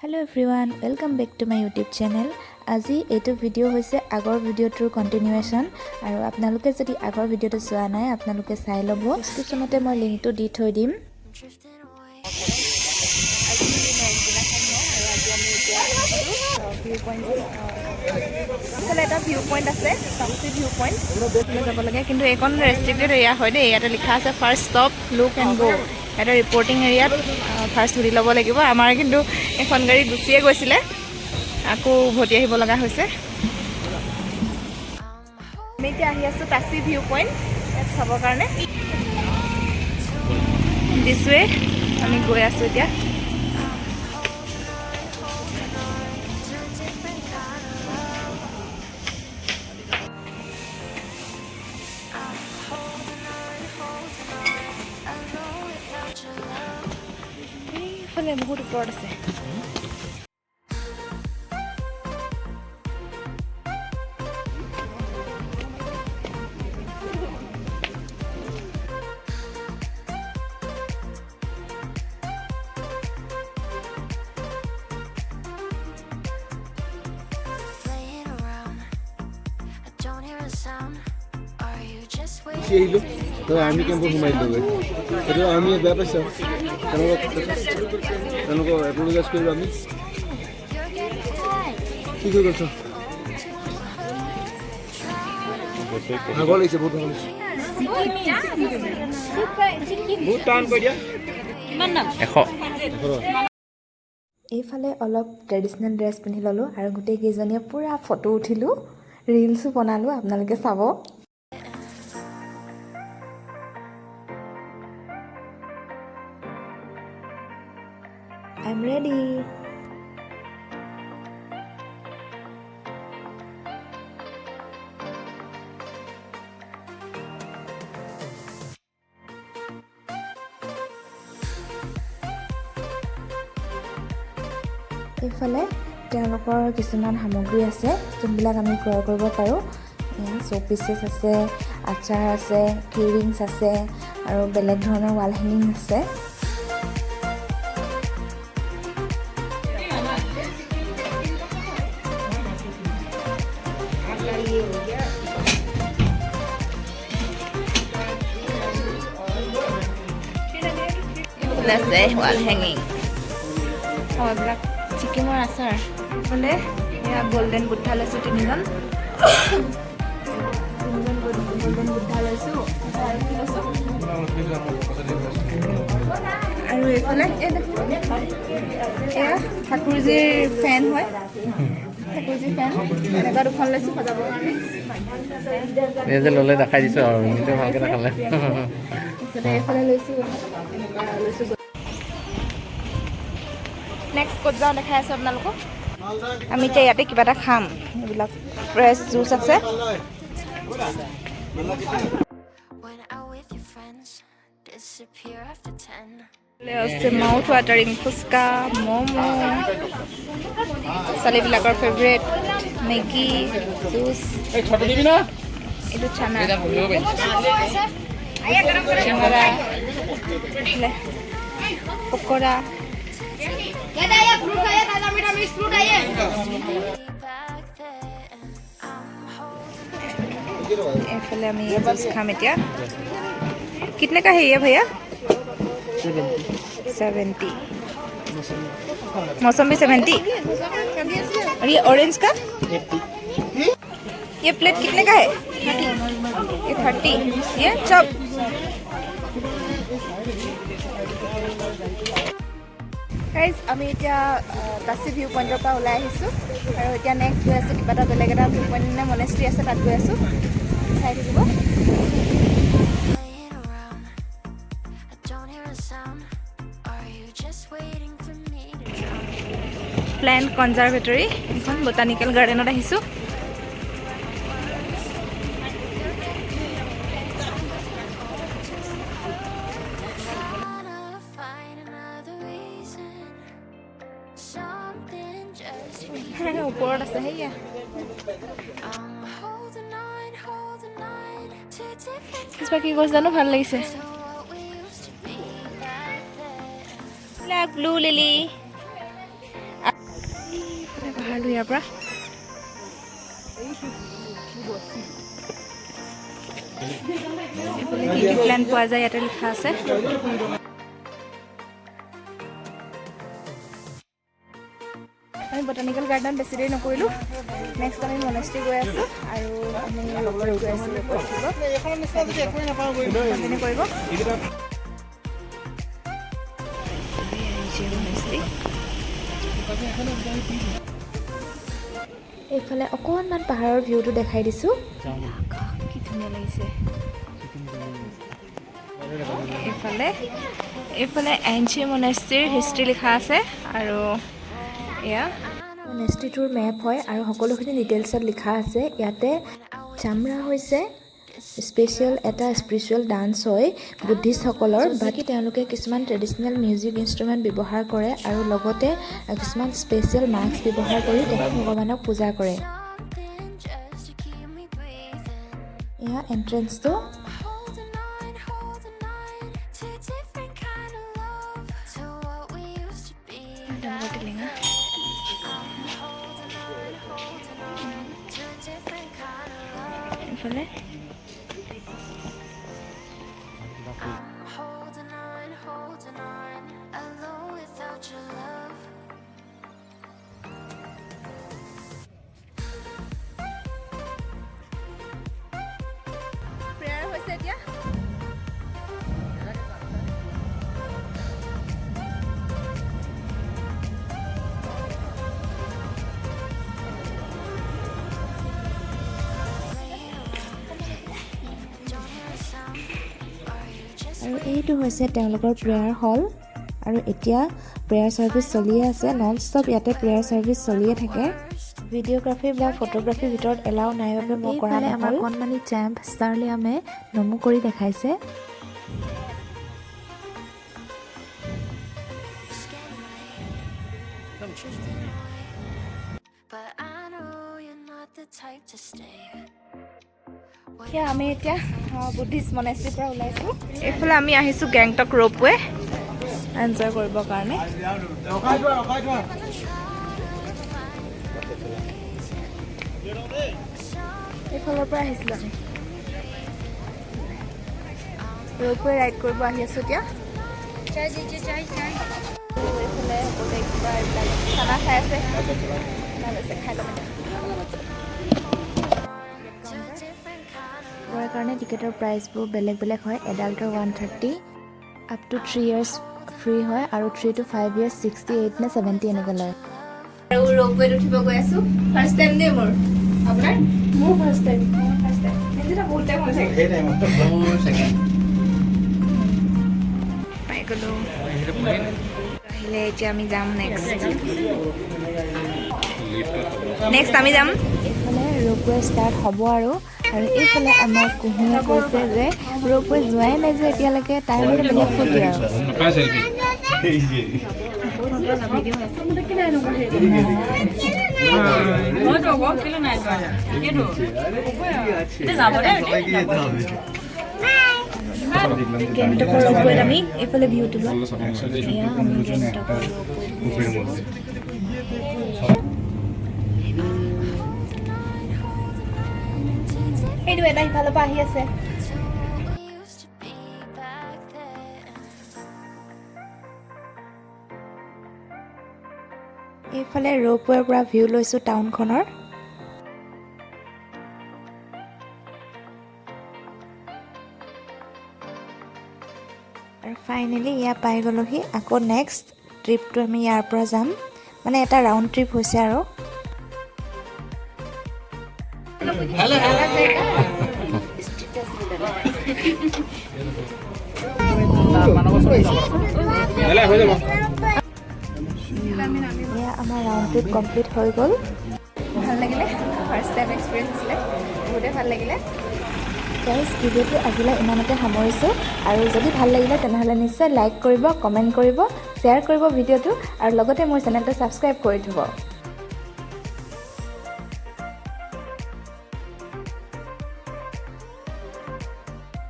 Hello everyone, welcome back to my YouTube channel. আজি এইটো video হৈছে আগৰ ভিডিওটোৰ কন্টিনিউয়েশন আৰু আপোনালোকে যদি আগৰ ভিডিওটো চোৱা নাই আপোনালোকে চাই ল'ব ডেসক্ৰিপচনতে মই লিংকটো দি থৈ দিম এটা ভিউ পইণ্ট আছে সামসি ভিউ পইণ্ট যাব লাগে কিন্তু এখন ৰেস্ট্ৰিক্টেড এৰিয়া হয় দেই ইয়াতে লিখা আছে ফাৰ্ষ্ট ষ্টপ লুক এণ্ড গো এটা ৰিপৰ্টিং এৰিয়াত ফাৰ্ষ্ট ঘূৰি ল'ব লাগিব আমাৰ কিন্তু এখন গাড়ী গুচিয়ে গৈছিলে আকৌ উভতি আহিব লগা হৈছে আমি এতিয়া আহি আছোঁ তাচি ভিউ পইণ্ট ইয়াত চাবৰ কাৰণে দিছ ৱে আমি গৈ আছোঁ এতিয়া এইফালে বহুত ওপৰত আছে तो आर्मी कैंप घुमाई लोगे तो आर्मी बेया पाइछ तेनोको एप्रोलाइज करिब आमी কি কৰি আছ ভাগৰ লাগিছে বহুত ভাগৰ লাগিছে বহুত টান কৰি দিয়া কিমান নাম 100 এইফালে অলপ ট্ৰেডিশনেল ড্ৰেছ পিন্ধি ললো আৰু গোটেই কেইজনীয়ে পুৰা ফটো উঠিলো ৰিলছো বনালো আপোনালোকে চাব I'm ready. এইফালে তেওঁলোকৰ কিছুমান সামগ্ৰী আছে যোনবিলাক আমি ক্ৰয় কৰিব পাৰোঁ শোপিচেছ আছে আচাৰ আছে কিৰিংছ আছে আৰু বেলেগ ধৰণৰ ৱাল হেঙিং আছে আছে ৱাল হেঙিং এইবিলাক ছিকিমৰ আচাৰ বোলে এয়া গোল্ডেন বুদ্ধা লৈছোঁ তিনিজন গোল্ডেন বুদ্ধা লৈছোঁ আৰু এইফালে এয়া ঠাকুৰজীৰ ফেন হয় ঠাকুৰজীৰ ফেন এনেকুৱা দুখন লৈছোঁ সজাবৰ কাৰণে যে ল'লে দেখাই দিছোঁ আৰু কিন্তু ভালকৈ দেখালে এইফালে লৈছোঁ নেক্সট ক'ত যাওঁ দেখাই আছোঁ আপোনালোকক আমি এতিয়া ইয়াতে কিবা এটা খাম এইবিলাক ফ্ৰেছ জুচ আছে মাউথ ৱাটাৰিং ফুচকা ম'ম' ছোৱালীবিলাকৰ ফেভৰেট মেগী জুচ এইটো চানা চিঙৰা পকৰা এইফালে আমি জুচ খাম এতিয়া कितने का है ये भैया 70 मौसमी 70 और ये ऑरेंज का ये प्लेट कितने का है ये 30 ये चॉप गाइस আমি এতিয়া তাচি ভিউ পইণ্টৰ পৰা ওলাই আহিছোঁ আৰু এতিয়া নেক্সট গৈ আছোঁ কিবা এটা বেলেগ এটা ভিউ পইণ্ট নে মনেষ্ট্ৰি আছে তাত গৈ আছোঁ চাই থাকিব প্লেণ্ট কনজাৰ্ভেটৰী এখন বটানিকেল গাৰ্ডেনত আহিছোঁ ওপৰত আছে সেয়া কি গছ জানো ভাল লাগিছে Black blue lily. পাহাৰটো ইয়াৰ পৰা এইফালে কি কি প্লেন পোৱা যায় ইয়াতে লিখা আছে। আমি বটানিকেল গাৰ্ডেন বেছি দেৰি নকৰিলোঁ। নেক্সট আমি মনেষ্ট্ৰি গৈ আছোঁ আৰু আমি ৰ'পৱে গৈ আছোঁ। এইফালে অকণমান পাহাৰৰ ভিউটো দেখাই দিছোঁ। কি ধুনীয়া লাগিছে। এইফালে এনচিয়েণ্ট মনেষ্ট্ৰিৰ হিষ্ট্ৰী লিখা আছে আৰু এয়া মনেষ্ট্ৰিটোৰ মেপ হয় আৰু সকলোখিনি ডিটেইলছত লিখা আছে। ইয়াতে চামৰা হৈছে এটা স্পিৰিচুৱেল ডান্স হয় বুদ্ধিষ্টসকলৰ। বাকী তেওঁলোকে কিছুমান ট্ৰেডিশ্যনেল মিউজিক ইনষ্ট্ৰুমেণ্ট ব্যৱহাৰ কৰে আৰু লগতে কিছুমান স্পেচিয়েল মাস্ক ব্যৱহাৰ কৰি তেখেত ভগৱানক পূজা কৰে। এয়া এণ্ট্ৰেঞ্চটো। এইফালে প্ৰেয়াৰ হৈছে এতিয়া। আৰু এইটো হৈছে তেওঁলোকৰ প্ৰেয়াৰ হল আৰু এতিয়া প্ৰেয়াৰ ছাৰ্ভিচ চলিয়ে আছে। নন ষ্টপ ইয়াতে প্ৰেয়াৰ ছাৰ্ভিচ চলিয়ে থাকে। ভিডিঅ'গ্ৰাফী বা ফটোগ্ৰাফীৰ ভিতৰত এলাও নাই বাবে মই কৰা নাই। আমাৰ কণমানি চেম্প ষ্টাৰলিয়ামে নমু কৰি দেখাইছে। আমি এতিয়া বুদ্ধিষ্ট মনেষ্ট্ৰিৰ পৰা ওলাইছোঁ। এইফালে আমি আহিছোঁ গেংটক ৰোপৱে এনজয় কৰিবৰ কাৰণে। এইফালৰ পৰা আহিছিলোঁ আমি ৰোপৱে ৰাইড কৰিব আহি আছোঁ এতিয়া। এইফালে সকলোৱে কিবা এইবিলাক খানা খাই আছে। খাই ল'ব কাৰণে টিকেটৰ প্ৰাইচবোৰ বেলেগ বেলেগ হয়। এডাল্টৰ 130, আপ টু 3 years ফ্ৰী হয় আৰু 3 to 5 years 68 নে 70 এনেকৈ লয়। আৰু ৰোপৱেত উঠিব গৈ আছোঁ। ফাৰ্ষ্ট টাইম দেই মোৰ। আপোনাৰ? মোৰ ফাৰ্ষ্ট টাইম। সেইটোতো বহুত টাইম হৈ থাকে। পাই গ'লোঁ। আহিলে এতিয়া আমি যাম নেক্সট আমি যাম। এইফালে ৰোপৱে ষ্টাৰ্ট হ'ব আৰু এইফালে আমাৰ কুহুৱে কৈছে যে ৰোপৱে যোৱাই নাই যে এতিয়ালৈকে। তাই মানে বেলেগ ফূৰ্তি আৰু গেংটকৰ ৰোপৱেত আমি এইফালে ভিউটো লোৱা। এইটো এটা সিফালৰ পৰা আহি আছে। এইফালে ৰোপৱেৰ পৰা ভিউ লৈছোঁ টাউনখনৰ। আৰু ফাইনেলি ইয়াত পাই গ'লোহি। আকৌ নেক্সট ট্ৰিপটো আমি ইয়াৰ পৰা যাম, মানে এটা ৰাউণ্ড ট্ৰিপ হৈছে আৰু। এয়া আমাৰ ৰাউণ্ড ট্ৰিপ কমপ্লিট হৈ গ'ল। ভাল লাগিলে, ফাৰ্ষ্ট টাইম এক্সপিৰিয়েঞ্চ আছিলে, বহুতেই ভাল লাগিলে। গাইজ ভিডিঅ'টো আজিলৈ ইমানতে সামৰিছোঁ। আৰু যদি ভাল লাগিলে তেনেহ'লে নিশ্চয় লাইক কৰিব, কমেণ্ট কৰিব, শ্বেয়াৰ কৰিব ভিডিঅ'টো আৰু লগতে মোৰ চেনেলটো ছাবস্ক্ৰাইব কৰি থ'ব।